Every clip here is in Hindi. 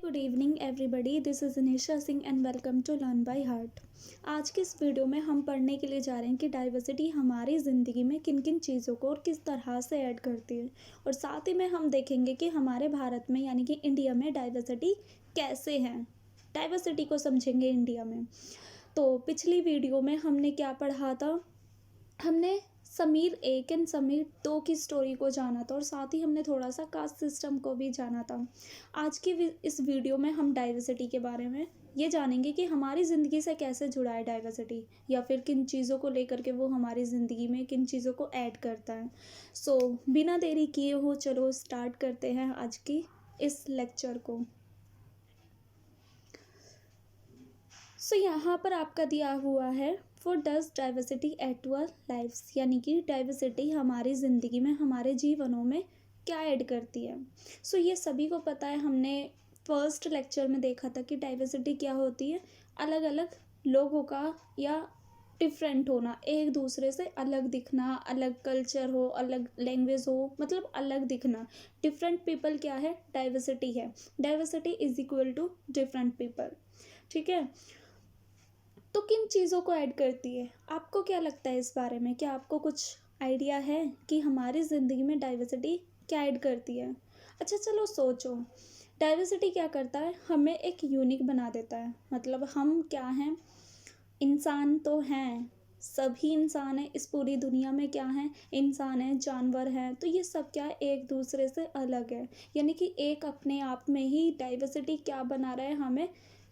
Good evening everybody, this is Nisha Singh and welcome to learn by heart. आज के इस वीडियो में हम पढ़ने के लिए जा रहे हैं कि डाइवर्सिटी हमारी ज़िंदगी में किन किन चीज़ों को और किस तरह से ऐड करती है, और साथ ही में हम देखेंगे कि हमारे भारत में यानी कि इंडिया में डाइवर्सिटी कैसे है। डाइवर्सिटी को समझेंगे इंडिया में। तो पिछली वीडियो में हमने क्या पढ़ा था? हमने समीर एक एंड समीर दो की स्टोरी को जाना था और साथ ही हमने थोड़ा सा कास्ट सिस्टम को भी जाना था। आज की इस वीडियो में हम डाइवर्सिटी के बारे में ये जानेंगे कि हमारी ज़िंदगी से कैसे जुड़ा है डाइवर्सिटी, या फिर किन चीज़ों को लेकर के वो हमारी ज़िंदगी में किन चीज़ों को ऐड करता है। सो बिना देरी किए हो चलो स्टार्ट करते हैं आज की इस लेक्चर को। सो यहाँ पर आपका दिया हुआ है for does diversity add to our lifes, यानी कि डाइवर्सिटी हमारी ज़िंदगी में हमारे जीवनों में क्या ऐड करती है। सो ये सभी को पता है, हमने फर्स्ट लेक्चर में देखा था कि डाइवर्सिटी क्या होती है। अलग अलग लोगों का या डिफरेंट होना, एक दूसरे से अलग दिखना, अलग कल्चर हो, अलग लैंग्वेज हो, मतलब अलग दिखना। डिफरेंट पीपल क्या है? डाइवर्सिटी है। Diversity is equal to different people. ठीक है, तो किन चीज़ों को ऐड करती है? आपको क्या लगता है इस बारे में? क्या आपको कुछ आइडिया है कि हमारी ज़िंदगी में डाइवर्सिटी क्या ऐड करती है? अच्छा चलो सोचो, डाइवर्सिटी क्या करता है? हमें एक यूनिक बना देता है। मतलब हम क्या हैं? इंसान तो हैं, सभी इंसान हैं इस पूरी दुनिया में। क्या हैं? इंसान हैं, जानवर हैं, तो ये सब क्या है? एक दूसरे से अलग है। यानी कि एक अपने आप में ही डाइवर्सिटी क्या बना रहा है? हमें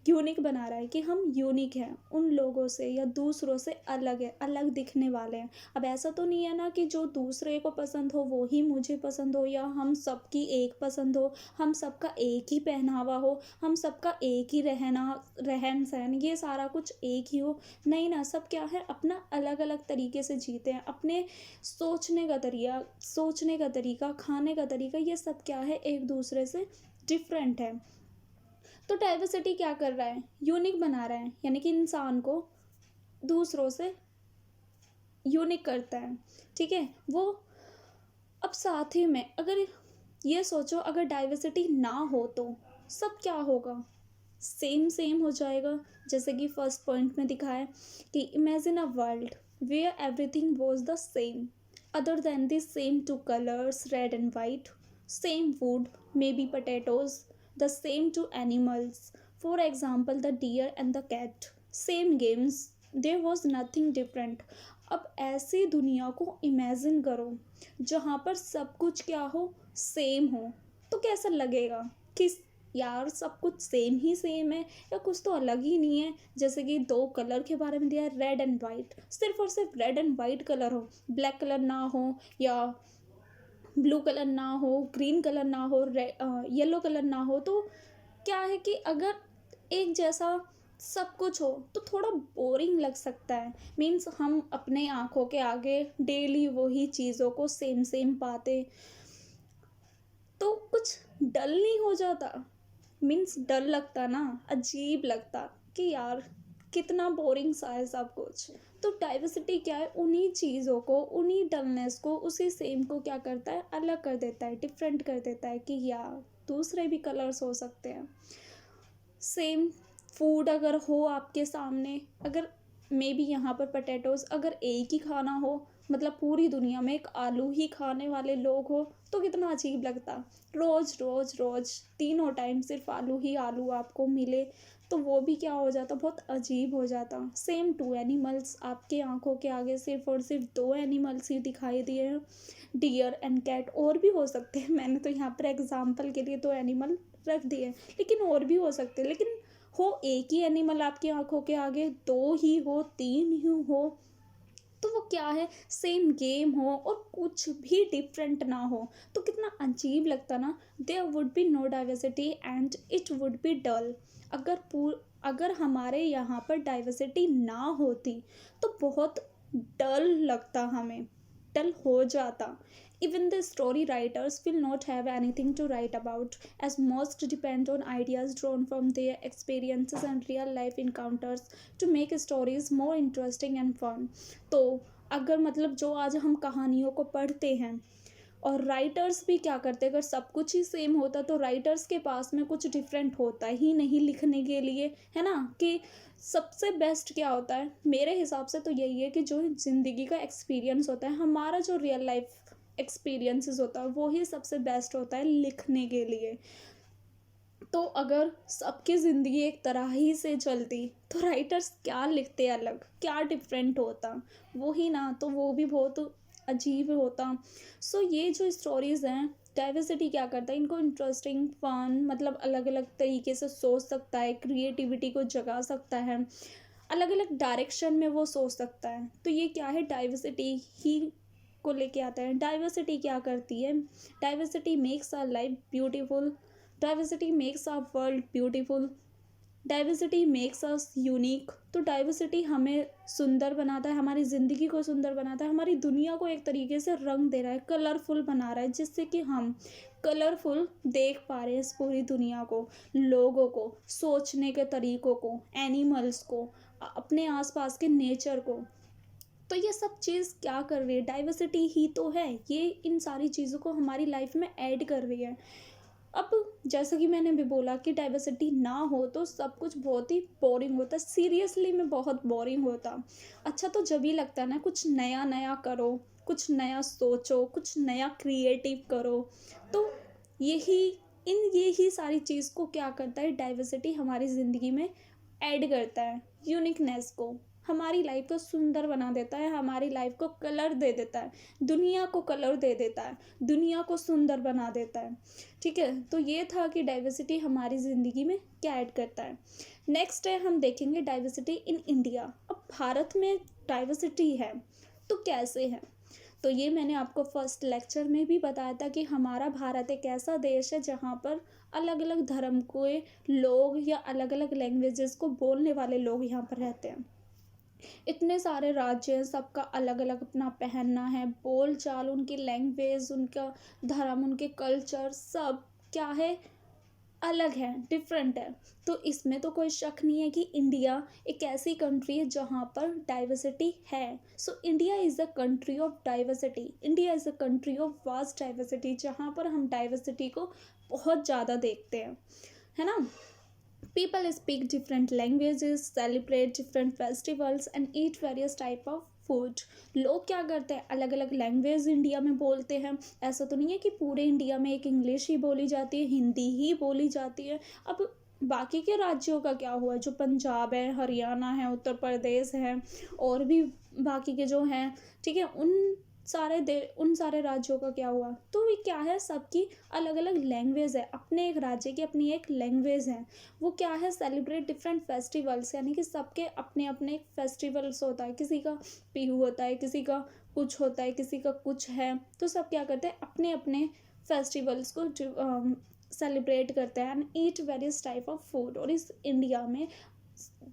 यूनिक बना रहा है कि हम यूनिक हैं, उन लोगों से या दूसरों से अलग है, अलग दिखने वाले हैं। अब ऐसा तो नहीं है ना कि जो दूसरे को पसंद हो वो ही मुझे पसंद हो, या हम सबकी एक पसंद हो, हम सबका एक ही पहनावा हो, हम सबका एक ही रहन सहन, ये सारा कुछ एक ही हो। नहीं ना, सब क्या है? अपना अलग अलग तरीके से जीते हैं। अपने सोचने का तरीका, खाने का तरीका, ये सब क्या है? एक दूसरे से डिफरेंट है। तो डाइवर्सिटी क्या कर रहा है? यूनिक बना रहा है, यानी कि इंसान को दूसरों से यूनिक करता है। ठीक है, वो अब साथ ही में अगर ये सोचो, अगर डाइवर्सिटी ना हो तो सब क्या होगा? सेम सेम हो जाएगा। जैसे कि फर्स्ट पॉइंट में दिखाया कि imagine a world where everything was the same other than the same two colours red and white, same food maybe potatoes, the same to animals, for example the deer and the cat, same games, there was nothing different। अब ऐसी दुनिया को इमेजिन करो जहाँ पर सब कुछ क्या हो? सेम हो। तो कैसा लगेगा कि यार सब कुछ सेम ही सेम है, या कुछ तो अलग ही नहीं है। जैसे कि दो कलर के बारे में दिया है, रेड एंड वाइट, सिर्फ और सिर्फ रेड एंड वाइट कलर हो, ब्लैक कलर ना हो, या ब्लू कलर ना हो, ग्रीन कलर ना हो, येलो कलर ना हो। तो क्या है कि अगर एक जैसा सब कुछ हो तो थोड़ा बोरिंग लग सकता है। मीन्स हम अपने आँखों के आगे डेली वही चीज़ों को सेम सेम पाते, तो कुछ डल नहीं हो जाता? मीन्स डर लगता ना, अजीब लगता कि यार कितना बोरिंग सा है सब कुछ। तो डाइवर्सिटी क्या है? उन्हीं चीज़ों को, उन्हीं डलनेस को, उसी सेम को क्या करता है? अलग कर देता है, डिफरेंट कर देता है कि यार दूसरे भी कलर्स हो सकते हैं। सेम फूड अगर हो आपके सामने, अगर मे बी यहाँ पर पटेटोज अगर एक ही खाना हो, मतलब पूरी दुनिया में एक आलू ही खाने वाले लोग हो, तो कितना अजीब लगता। रोज़ रोज़ रोज़ तीनों टाइम सिर्फ आलू ही आलू आपको मिले, तो वो भी क्या हो जाता? बहुत अजीब हो जाता। सेम टू एनिमल्स, आपके आंखों के आगे सिर्फ और सिर्फ दो एनिमल्स ही दिखाई दिए हैं, डियर एंड कैट। और भी हो सकते हैं, मैंने तो यहाँ पर एग्जाम्पल के लिए दो एनिमल रख दिए, लेकिन और भी हो सकते हैं। लेकिन हो एक ही एनिमल आपकी आंखों के आगे, दो ही हो, तीन ही हो, तो वो क्या है? सेम गेम हो और कुछ भी डिफरेंट ना हो, तो कितना अजीब लगता ना। There would be no diversity and it would be dull. अगर हमारे यहाँ पर डाइवर्सिटी ना होती तो बहुत डल लगता, हमें डल हो जाता। Even the story writers will not have anything to write about, as most depend on ideas drawn from their experiences and real life encounters to make stories more interesting and fun। तो अगर मतलब जो आज हम कहानियों को पढ़ते हैं और राइटर्स भी क्या करते हैं, अगर सब कुछ ही सेम होता तो राइटर्स के पास में कुछ डिफरेंट होता ही नहीं लिखने के लिए, है ना। कि सबसे बेस्ट क्या होता है मेरे हिसाब से तो यही है कि जो ज़िंदगी का एक्सपीरियंस होता है, हमारा जो रियल लाइफ एक्सपीरियंसेस होता है, वो ही सबसे बेस्ट होता है लिखने के लिए। तो अगर सबकी ज़िंदगी एक तरह ही से चलती तो राइटर्स क्या लिखते अलग, क्या डिफरेंट होता, वो ही ना, तो वो भी बहुत अजीब होता। सो ये जो स्टोरीज़ हैं, डाइवर्सिटी क्या करता है, इनको इंटरेस्टिंग फन, मतलब अलग अलग तरीके से सोच सकता है, क्रिएटिविटी को जगा सकता है, अलग अलग डायरेक्शन में वो सोच सकता है। तो ये क्या है, डाइवर्सिटी ही को लेके आता है। डाइवर्सिटी क्या करती है, diversity makes our life beautiful, diversity makes our world beautiful, diversity makes us unique. तो डाइवर्सिटी हमें सुंदर बनाता है, हमारी ज़िंदगी को सुंदर बनाता है, हमारी दुनिया को एक तरीके से रंग दे रहा है, कलरफुल बना रहा है, जिससे कि हम कलरफुल देख पा रहे हैं इस पूरी दुनिया को, लोगों को, सोचने के तरीकों को, एनिमल्स को, अपने आसपास के नेचर को। तो ये सब चीज़ क्या कर रही है, डाइवर्सिटी ही तो है, ये इन सारी चीज़ों को हमारी लाइफ में ऐड कर रही है। अब जैसा कि मैंने भी बोला कि डाइवर्सिटी ना हो तो सब कुछ बहुत ही बोरिंग होता, सीरियसली में बहुत बोरिंग होता। अच्छा तो जब भी लगता है ना कुछ नया नया करो, कुछ नया सोचो, कुछ नया क्रिएटिव करो। तो यही यही सारी चीज़ को क्या करता है, डाइवर्सिटी हमारी ज़िंदगी में ऐड करता है, यूनिकनेस को, हमारी लाइफ को सुंदर बना देता है, हमारी लाइफ को कलर दे देता है, दुनिया को कलर दे देता है, दुनिया को सुंदर बना देता है। ठीक है, तो ये था कि डाइवर्सिटी हमारी ज़िंदगी में क्या ऐड करता है। नेक्स्ट है, हम देखेंगे डाइवर्सिटी इन इंडिया। अब भारत में डाइवर्सिटी है तो कैसे है, तो ये मैंने आपको फर्स्ट लेक्चर में भी बताया था कि हमारा भारत एक ऐसा देश है जहाँ पर अलग अलग धर्म के लोग या अलग अलग लैंग्वेजेस को बोलने वाले लोग यहाँ पर रहते हैं। इतने सारे राज्य हैं, सबका अलग अलग अपना पहनना है, बोल चाल, उनकी लैंग्वेज, उनका धर्म, उनके कल्चर, सब क्या है, अलग है, डिफरेंट है। तो इसमें तो कोई शक नहीं है कि इंडिया एक ऐसी कंट्री है जहाँ पर डाइवर्सिटी है। So India is a country of diversity, India is a country of vast diversity, जहाँ पर हम डाइवर्सिटी को बहुत ज़्यादा देखते हैं, है ना। People speak different languages, celebrate different festivals and eat various type of food. लोग क्या करते हैं, अलग अलग लैंग्वेज इंडिया में बोलते हैं। ऐसा तो नहीं है कि पूरे इंडिया में एक इंग्लिश ही बोली जाती है, हिंदी ही बोली जाती है। अब बाकी के राज्यों का क्या हुआ, जो पंजाब है, हरियाणा है, उत्तर प्रदेश है, और भी बाकी के जो हैं, ठीक है, उन सारे राज्यों का क्या हुआ, तो ये क्या है, सबकी अलग अलग लैंग्वेज है, अपने एक राज्य की अपनी एक लैंग्वेज है। वो क्या है, सेलिब्रेट डिफरेंट फेस्टिवल्स, यानी कि सबके अपने अपने फेस्टिवल्स होता है, किसी का बिहू होता है, किसी का कुछ होता है, किसी का कुछ है। तो सब क्या करते हैं, अपने अपने फेस्टिवल्स को सेलिब्रेट करते हैं and eat various type of food. और इस इंडिया में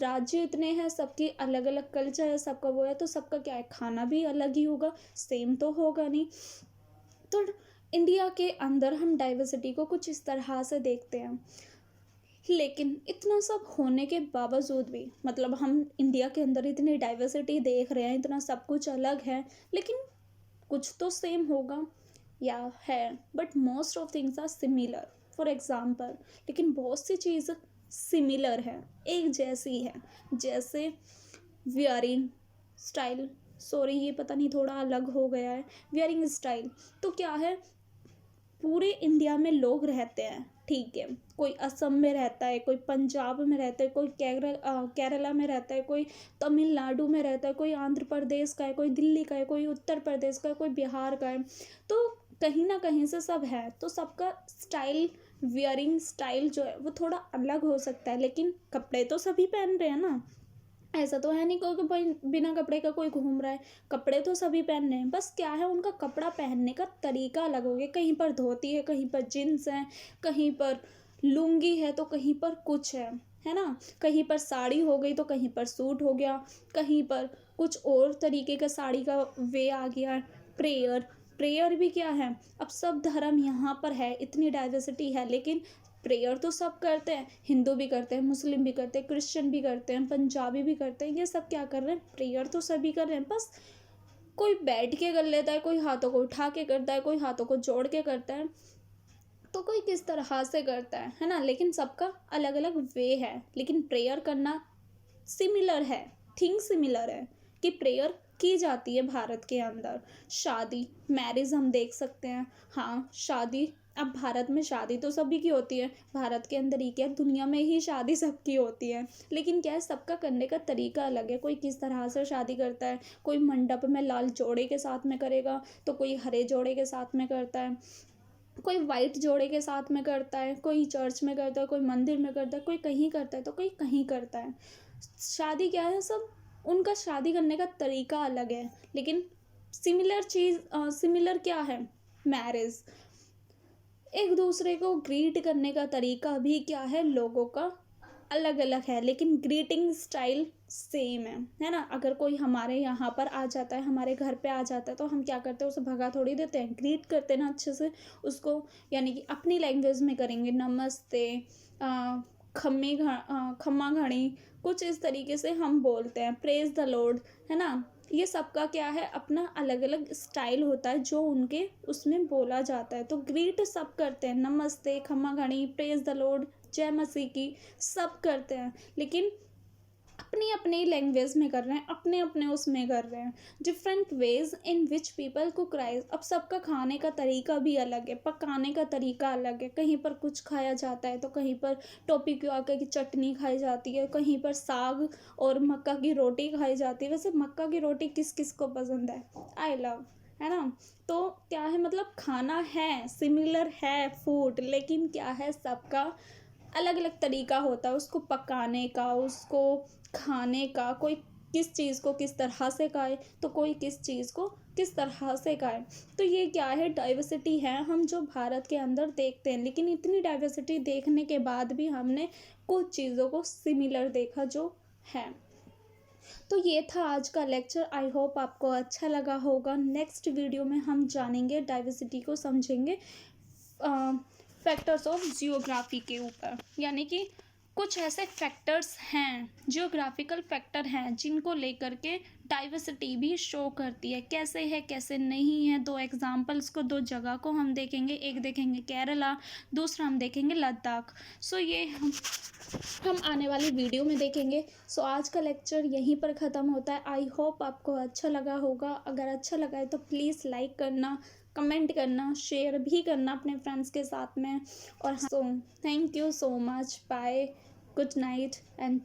राज्य इतने हैं, सबकी अलग अलग कल्चर है, सबका वो है, तो सबका क्या है, खाना भी अलग ही होगा, सेम तो होगा नहीं। तो इंडिया के अंदर हम डाइवर्सिटी को कुछ इस तरह से देखते हैं। लेकिन इतना सब होने के बावजूद भी, मतलब हम इंडिया के अंदर इतनी डाइवर्सिटी देख रहे हैं, इतना सब कुछ अलग है, लेकिन कुछ तो सेम होगा या है, but most of things are similar. For example, लेकिन बहुत सी चीज़ सिमिलर है, एक जैसी है, जैसे वियरिंग स्टाइल, सॉरी ये पता नहीं थोड़ा अलग हो गया है, वियरिंग स्टाइल। तो क्या है, पूरे इंडिया में लोग रहते हैं, ठीक है, कोई असम में रहता है, कोई पंजाब में रहता है, कोई केरला में रहता है, कोई तमिलनाडु में रहता है, कोई आंध्र प्रदेश का है, कोई दिल्ली का है, कोई उत्तर प्रदेश का है, कोई बिहार का है। तो कहीं ना कहीं से सब है, तो सबका स्टाइल, वियरिंग स्टाइल जो है वो थोड़ा अलग हो सकता है, लेकिन कपड़े तो सभी पहन रहे हैं ना। ऐसा तो है नहीं कोई कि भाई बिना कपड़े का कोई घूम रहा है, कपड़े तो सभी पहन रहे हैं, बस क्या है, उनका कपड़ा पहनने का तरीका अलग हो गया, कहीं पर धोती है, कहीं पर जींस है, कहीं पर लुंगी है, तो कहीं पर कुछ है ना, कहीं पर साड़ी हो गई तो कहीं पर सूट हो गया, कहीं पर कुछ और तरीके का साड़ी का वे आ गया। प्रेयर, प्रेयर भी क्या है, अब सब धर्म यहाँ पर है, इतनी डाइवर्सिटी है, लेकिन प्रेयर तो सब करते हैं, हिंदू भी करते हैं, मुस्लिम भी करते हैं, क्रिश्चियन भी करते हैं, पंजाबी भी करते हैं, ये सब क्या कर रहे हैं, प्रेयर तो सभी कर रहे हैं, बस कोई बैठ के कर लेता है, कोई हाथों को उठा के करता है, कोई हाथों को जोड़ के करता है, तो कोई किस तरह से करता है ना। लेकिन सबका अलग अलग वे है, लेकिन प्रेयर करना सिमिलर है, थिंग सिमिलर है कि प्रेयर की जाती है भारत के अंदर। शादी, मैरिज हम देख सकते हैं। हाँ, शादी, अब भारत में शादी तो सभी की होती है, भारत के अंदर ही क्या दुनिया में ही शादी सबकी होती है, लेकिन क्या है सबका करने का तरीका अलग है। कोई किस तरह से शादी करता है, कोई मंडप में लाल जोड़े के साथ में करेगा, तो कोई हरे जोड़े के साथ में करता है, कोई वाइट जोड़े के साथ में करता है, कोई चर्च में करता है, कोई मंदिर में करता है, कोई कहीं करता है, तो कोई कहीं करता है। शादी क्या है, सब उनका शादी करने का तरीका अलग है, लेकिन सिमिलर चीज़, सिमिलर क्या है, मैरिज। एक दूसरे को ग्रीट करने का तरीका भी क्या है, लोगों का अलग अलग है, लेकिन ग्रीटिंग स्टाइल सेम है ना। अगर कोई हमारे यहाँ पर आ जाता है, हमारे घर पे आ जाता है, तो हम क्या करते हैं, उसे भगा थोड़ी देते हैं, ग्रीट करते हैं ना अच्छे से उसको, यानी कि अपनी लैंग्वेज में करेंगे, नमस्ते, खम्मा घड़ी, कुछ इस तरीके से हम बोलते हैं, प्रेज द लॉर्ड, है ना। ये सबका क्या है, अपना अलग अलग स्टाइल होता है जो उनके उसमें बोला जाता है। तो ग्रीट सब करते हैं, नमस्ते, खम्मा घड़ी, प्रेज द लॉर्ड, जय मसीह की, सब करते हैं, लेकिन अपनी अपनी लैंग्वेज में कर रहे हैं, अपने अपने उसमें कर रहे हैं। Different ways in which people cook rice. अब सबका खाने का तरीका भी अलग है, पकाने का तरीका अलग है। कहीं पर कुछ खाया जाता है, तो कहीं पर टोपिक्योका की चटनी खाई जाती है, कहीं पर साग और मक्का की रोटी खाई जाती है। वैसे मक्का की रोटी किस किस को पसंद है, आई लव, है ना। तो क्या है, मतलब खाना है, सिमिलर है फूड, लेकिन क्या है सबका अलग अलग तरीका होता है उसको पकाने का, उसको खाने का। कोई किस चीज़ को किस तरह से खाए, तो कोई किस चीज़ को किस तरह से खाए। तो ये क्या है, डाइवर्सिटी है हम जो भारत के अंदर देखते हैं, लेकिन इतनी डाइवर्सिटी देखने के बाद भी हमने कुछ चीज़ों को सिमिलर देखा जो है। तो ये था आज का लेक्चर, आई होप आपको अच्छा लगा होगा। नेक्स्ट वीडियो में हम जानेंगे, डाइवर्सिटी को समझेंगे फैक्टर्स ऑफ जियोग्राफी के ऊपर, यानी कि कुछ ऐसे फैक्टर्स हैं, जियोग्राफिकल फैक्टर हैं, जिनको लेकर के डाइवर्सिटी भी शो करती है, कैसे है कैसे नहीं है। दो एग्जांपल्स को, दो जगह को हम देखेंगे, एक देखेंगे केरला, दूसरा हम देखेंगे लद्दाख। सो ये हम आने वाली वीडियो में देखेंगे। सो आज का लेक्चर यहीं पर ख़त्म होता है। आई होप आपको अच्छा लगा होगा। अगर अच्छा लगा है तो प्लीज़ लाइक करना, कमेंट करना, शेयर भी करना अपने फ्रेंड्स के साथ में। और so thank you so much, bye, good night and